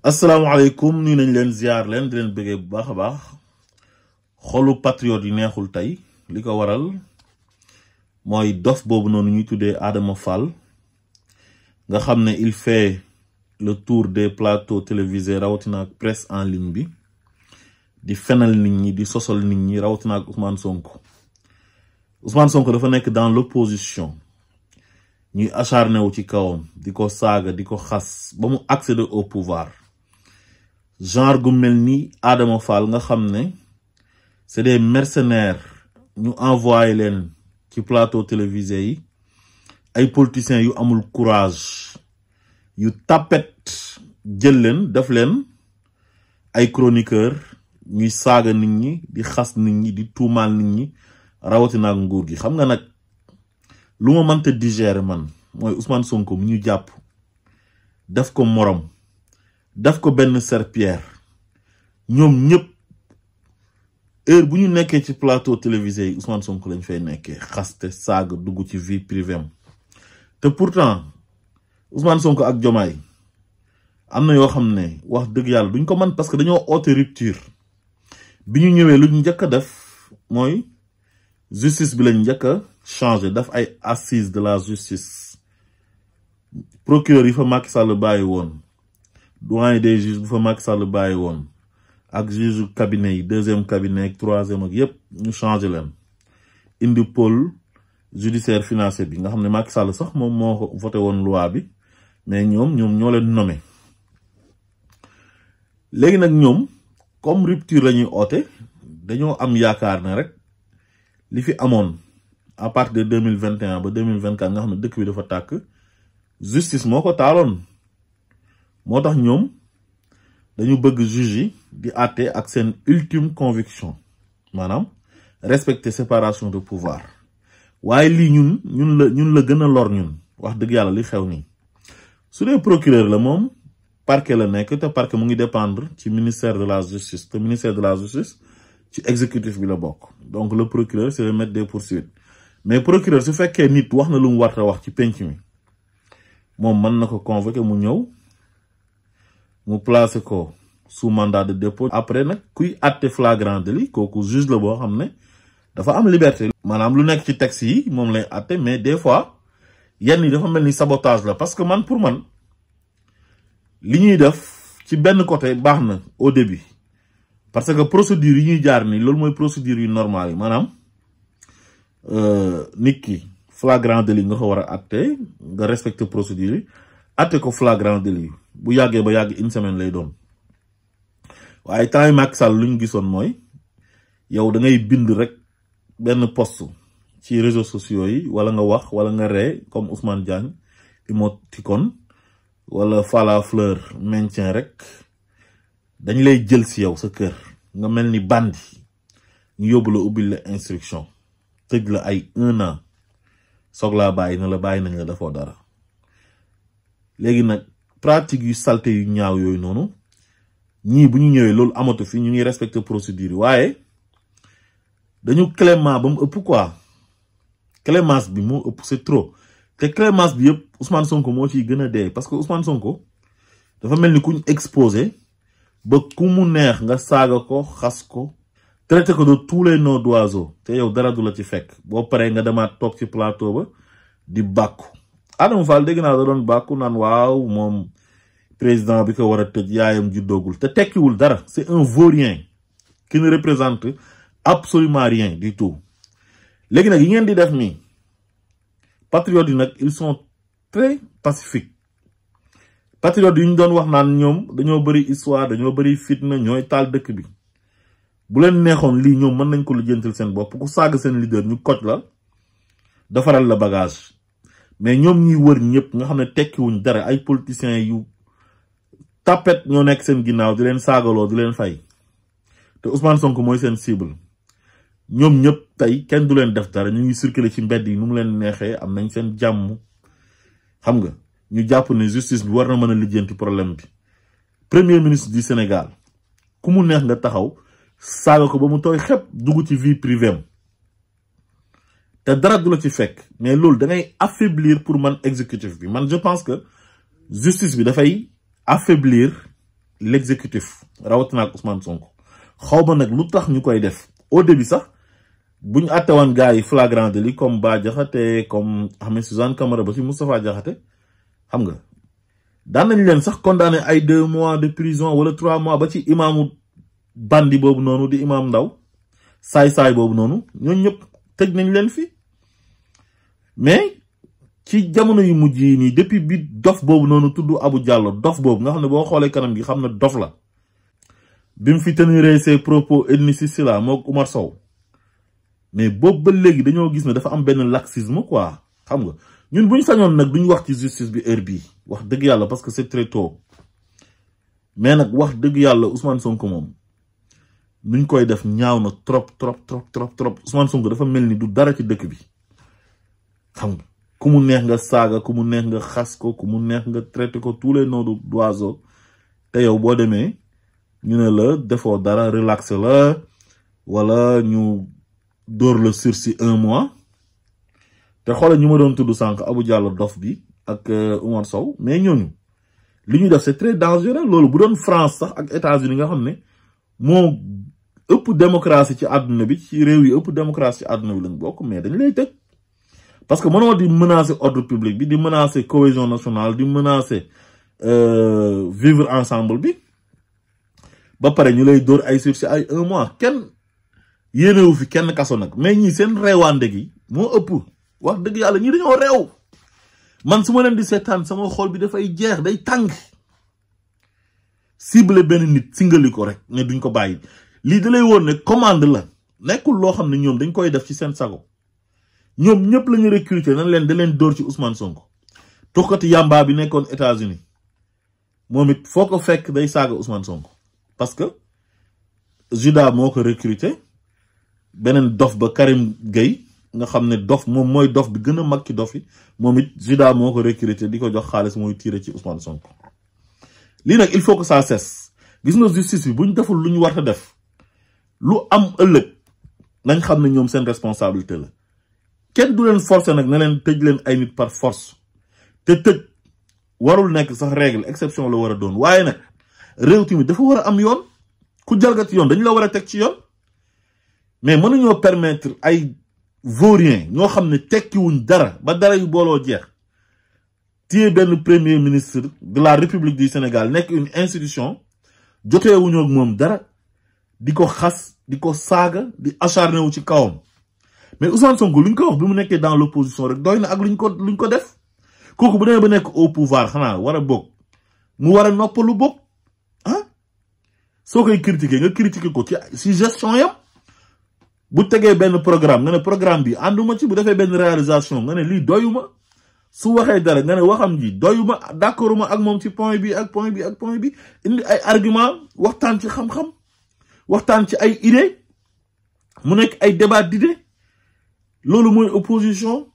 asalaamaaleykum nuyu nañ leen ziar leen di leen bëggee bu baax a baax xolu patriote yi neexul tey li ko waral mooy dof boobu noonu ñuy tuddee Adama Fall nga xam ne il fait le tour des plateaux télévisés rawatina ak presse en ligne bi di fenal nit ñi di sosal nit ñi rawatina ak Ousmane Sonko dafa nekk dans l'opposition ñuy acharné wu ci kawam di ko saaga di ko xas ba mu accéder au pouvoir genre gu mel ni Adama Fall nga xam ne c'est des mercenaires ñu envoyé leen ci plateau télévisé yi ay politiciens yu amul courage yu tapet jël leen def leen ay chroniqueurs ñuy saaga nit ñi di xas nit ñi di tuumaal nit ñi rawatina ak nguur gi. xam nga nag lu ma mënta digérer man mooy Ousmane Sonko mu ñu jàpp def ko morom def ko benn serpillère ñoom ñëpp heure bu ñu nekkee ci plateau télévisé yi Ousmane Sonko lañ fay nekkee xaste saaga dugg ci vie privée am te pourtant Ousmane Sonko ak Diomaye am na yoo xam ne wax dëgg yàlla duñ ko mën parce que dañoo oote rupture bi ñu ñëwee lu ñu njëkk a def mooy justice bi lañ njëkk a changé daf ay assises de la justice procureur yi fa Macky Sall bàyyi woon doyen des juges bu fa Macky Sall bàyyi woon ak juge cabinet yi deuxième cabinet ak troisième ak yépp ñu changé leen indi pôle judiciaire financier bi nga xam ne Macky Sall sax moom moo voté woon loi bi mais ñoom ñoo leen nommé léegi nag ñoom comme rupture la ñuy oote dañoo am yaakaar ne rek li fi amoon à partir de 2021 ba 2024 nga xam ne dëkk bi dafa tàkk justice moo ko taaloon moo tax ñoom dañu bëgg juge yi di àtte ak seen ultime conviction maanaam respecter séparation de pouvoir waaye lii ñun la gën a lor ñun wax dëgg yàlla li xew nii su dee procureur la moom parquet la nekk te parquet mu ngi dépendre ci ministère de la justice te ministère de la justice ci exécutif bi la bokk donc le procureur c'est le maître des poursuites mais procureur su fekkee nit wax na lu mu warta wax ci penc mi moom mën na ko convoquer mu ñëw mu placer ko sous mandat de dépôt après nag kuy àtte flagrant délit kooku juge la boo xam ne dafa am liberté maanaam lu nekk ci texte yi moom lay àtte mais des fois yenn yi dafa mel ni sabotage la parce que man pour man li ñuy def ci benn côté baax na au début parce que procédure yi ñuy jaar ni loolu mooy procédure yu normal yi maanaam nit ki flagrant délit nga ko war a àtte nga respecter procédure yi àtte ko flagrant délit bu yàggee ba yàgg une semaine lay doon waaye temps yi Macky Sall lu ñu gisoon mooy yow da ngay bind rek benn post ci réseaux sociaux yi wala nga wax wala nga ree comme Ousmane Diagne émoticône wala Falla Fleur maintien rek dañ lay jël si yow sa kër nga mel ni bandi ñu yóbbu la ubbil la instruction tëj la ay 1 an soog laa bàyyi na la bàyyi nañ la defoo dara léegi nag pratique yu salte yu ñaaw yooyu noonu ñii bu ñu ñëwee loolu amatu fi ñu ngi respecter procédure yi waaye dañu clément ba mu ëpp quoi clémence bi moo ëpp c'est trop te clémence bi yëpp Ousmane Sonko moo ciy gën a dee parce que Ousmane Sonko dafa mel ni kuñ exposé ba ku mu neex nga saaga ko xas ko traité ko de tous les noms d'oiseaux te yow dara du la ci fekk boo paree nga demaat toog ci plateau ba di bàkku Adama Fall dégg naa da doon bàkku naan waaw moom président bi ko war a tëj yaayam juddoogul te tekkiwul dara c'est un vaurien qui ne représente absolument rien du tout léegi nag yi ngeen di def nii patriotes yi nag ils sont très pacifiques patriotes yi ñu doon wax naan ñoom dañoo bëri histoire dañoo bëri fitna ñooy taal dëkk bi bu leen neexoon lii ñoom mën nañ ko lijjantil seen bopp ku saaga seen leader ñu koj la defaral la bagage mais ñoom ñuy wër ñëpp nga xam ne tekkiwuñ dara ay politiciens yu tapet ñoo nekk seen ginnaaw di leen saagaloo di leen fay te Ousmane Sonko mooy seen cible ñoom ñëpp tey kenn du leen def dara ñu ngi circuler ci mbedd yi nu mu leen neexee am nañ seen jàmm xam nga ñu jàpp ne justice bi war na mën a lijjanti problème bi premier ministre du Sénégal ku mu neex nga taxaw saaga ko ba mu tooy xepp dugg ci vie privée am te dara du la ci fekk mais loolu da ngay affaiblir pour man exécutif bi man je pense que justice bi dafay affaiblir l'exécutif rawatina ak Ousmane Sonko xawma nak lutax ñukoy def au début sax buñ attéwan gaay yi flagrant délit comme Bah Diakhaté comme Ahmed Suzanne Camara ba ci Moustapha Diakhaté xam nga daan nañ leen sax condamné ay 2 mois de prison wala 3 mois ba ci imaamu bandi boobu noonu di imam Ndaw saay-saay boobu noonu ñooñu ñëpp tëj nañ leen fi mais ci jamono yu mujj yi nii depuis bi dof boobu noonu tudd Abou Diallo dof boobu nga xam ne boo xoolee kanam gi xam ne dof la bi mu fi tenir ses propos ethnicistes la mook Oumar Sow mais boobu ba léegi dañoo gis ne dafa am benn laxisme quoi xam nga ñun buñ sañoon nag duñ wax ci justice bi heure bii wax dëgg yàlla parce que c'est très tôt mais nag wax dëgg yàlla Ousmane Sonko moom nuñ koy def ñaaw na trop Ousmane Sonko dafa mel ni du dara ci dëkk bi xam nga ku mu neex nga saaga ku mu neex nga xas ko ku mu neex nga traité ko tous les noms d'oiseaux te yow boo demee ñu ne la defoo dara relaxé la wala ñu dóor le sursis 1 mois te xoolal ñu ma doon tudd sànq Abou Diallo dof bi ak Oumar Sow mais ñooñu li ñuy def c'est très dangereux loolu bu doon France sax ak États-Unis nga xam ne moo ëpp démocratie ci àdduna bi ci réew yi ëpp démocratie ci àdduna bi lañ bokk mais dañ lay tëj parce que mënoo di menacer ordre public bi di menacer cohésion nationale di menacer vivre ensemble bi ba pare ñu lay dóor ay sursis ay 1 mois kenn yéenewu fi kenn kaso nag mais ñii seen reewaande gi moo ëpp wax dëgg yàlla ñii dañoo reew man su ma leen di seetaan sama xol bi dafay jeex day tàng cible benn nit singali ko rek ne duñ ko bàyyi lii da lay woon ne commande la nekkul loo xam ne ñoom dañ koy def ci seen sago ñoom ñëpp la ñu recruter nañ leen da leen dóor ci Ousmane Sonko tuxkati yamba bi nekkoon États-Unis moom it foo ko fekk day saaga Ousmane Sonko parce que Juda moo ko recruter beneen dof ba Karim Gueye nga xam ne dof moom mooy dof bi gën a mag ci dof yi moom it Juda moo ko recruter di ko jox xaalis mooy tirer ci Ousmane Sonko lii nag il faut que ça cesse gis nga justice bi buñ deful lu ñu war a def lu am ëllëg nañ xam ne ñoom seen responsabilité la kenn du leen forcer nag ne leen tëj leen ay nit par force te tëj warul nekk sax règle exception la war a doon waaye nag réew tamit dafa war a am yoon ku jalgati yoon dañu la war a teg ci yoon mais mënuñoo permettre ay vauriens ñoo xam ne tekkiwuñ dara ba dara yu booloo jeex téye benn premier ministre de la République du Sénégal nekk une institution joteewuñoo ak moom dara di ko xas di ko saaga di acharné wu ci kawam mais Ousmane Sonko luñ ko wax bi mu nekkee dans l'opposition rek doy na ak luñ ko def kooku bu demee ba nekk au pouvoir xanaa war a bokk mu war a noppalu bokk ah soo koy critiquer nga critiquer ko ci gestion yam bu tegee benn programme nga ne programme bi ànduma ci bu defee benn réalisation nga ne lii doyuma su waxee dara nga ne waxam ji doyuma d'accorduma ak moom ci point bi ak point bi ak point bi indi ay argument waxtaan ci xam-xam waxtaan ci ay idée mu nekk ay débat d'idée loolu mooy opposition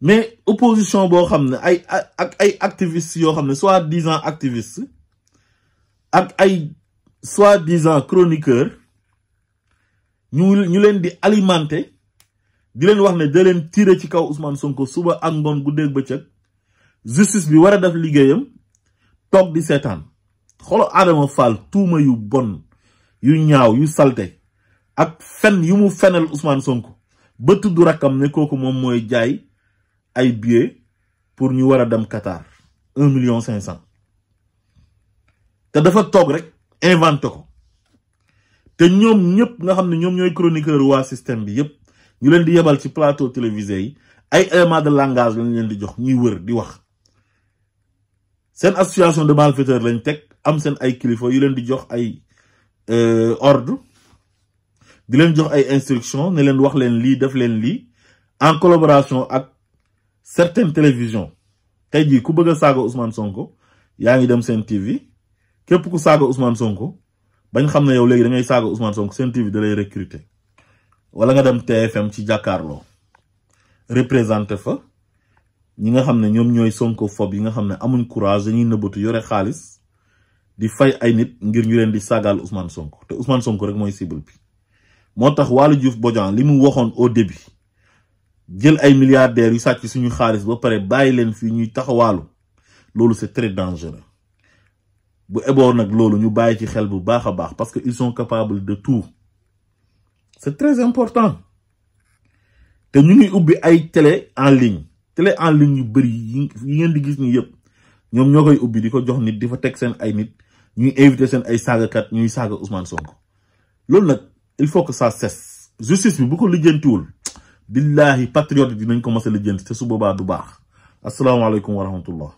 mais opposition boo xam ne ay activistes yoo xam ne soi-disant activistes ak ay soi-disant chroniqueurs ñu leen di alimenter di leen wax ne da leen tirer ci kaw Ousmane Sonko suba ak ngoon guddeeg bëccëg justice bi war a def liggéeyam toog di seetaan xolo Adama Fall tuuma yu bon yu ñaaw yu salte ak fen yu mu fenal Ousmane Sonko ba tudd rakkam ne kooku moom mooy jaay ay billets pour ñu war a dem Qatar 1,5 million te dafa toog rek inventé ko te ñoom ñëpp nga xam ne ñoom ñooy chroniqueur waa système bi yëpp ñu leen di yebal ci plateau télévisé yi ay éléments de langage lañ leen di jox ñuy wër di wax seen association de malfaiteurs lañ teg am seen ay kilifa yu leen di jox ay ordre di leen jox ay instructions ne leen wax leen lii def leen lii en collaboration ak certaines télévisions tey jii ku bëgg a saaga Ousmane Sonko yaa ngi dem Sen TV képp ku saaga Ousmane Sonko bañ xam ne yow léegi da ngay saaga Ousmane Sonko Sen TV da lay recruter wala nga dem TFM ci jàkkaarloo représenté fa ñi nga xam ne ñoom ñooy sonkophobe yi nga xam ne amuñ courage dañuy nëbbatu yore xaalis di fay ay nit ngir ñu leen di saagaal Ousmane Sonko te Ousmane Sonko rek mooy cible bi moo tax Waly Diouf Bodian li mu waxoon au début jël ay milliardaires yu sàcc suñu xaalis ba pare bàyyi leen fii ñuy taxawaalu loolu c'est très dangereux bu ébor nak lolu ñu bayyi ci xel bu baaxa baax parce que ils sont capables de tout. C'est très important. Te ñu ngi ubbi ay télé en ligne yu bari yi ngeen di gis ni yépp ñom ñokay ubbi diko jox nit difa tek sen ay nit ñuy inviter sen ay kat ñuy saga Ousmane Sonko. Lolu nak il faut que ça cesse. Justice bi bu ko lijjantiwul billahi patriote dinañ ko mësa lijjanti te su boba du baax. Assalamu alaykum wa rahmatullah.